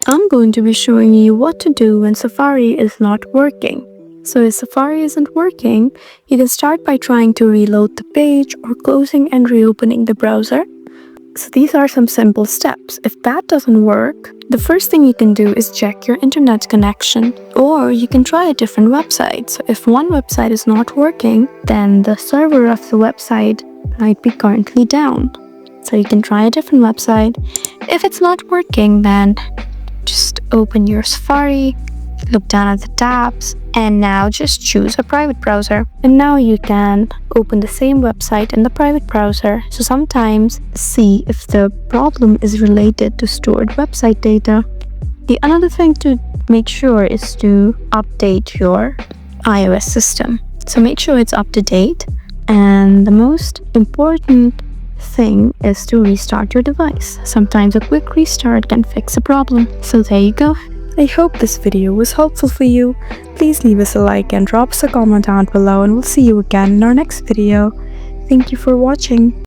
I'm going to be showing you what to do when Safari is not working. So if Safari isn't working, you can start by trying to reload the page or closing and reopening the browser. So these are some simple steps. If that doesn't work, the first thing you can do is check your internet connection, or you can try a different website. So if one website is not working, then the server of the website might be currently down. So you can try a different website. If it's not working, then just open your Safari, look down at the tabs, and now just choose a private browser. And now you can open the same website in the private browser. So sometimes see if the problem is related to stored website data. The another thing to make sure is to update your iOS system. So make sure it's up to date. And the most important thing is to restart your device. Sometimes a quick restart can fix a problem. So there you go. I hope this video was helpful for you. Please leave us a like and drop us a comment down below, and we'll see you again in our next video. Thank you for watching.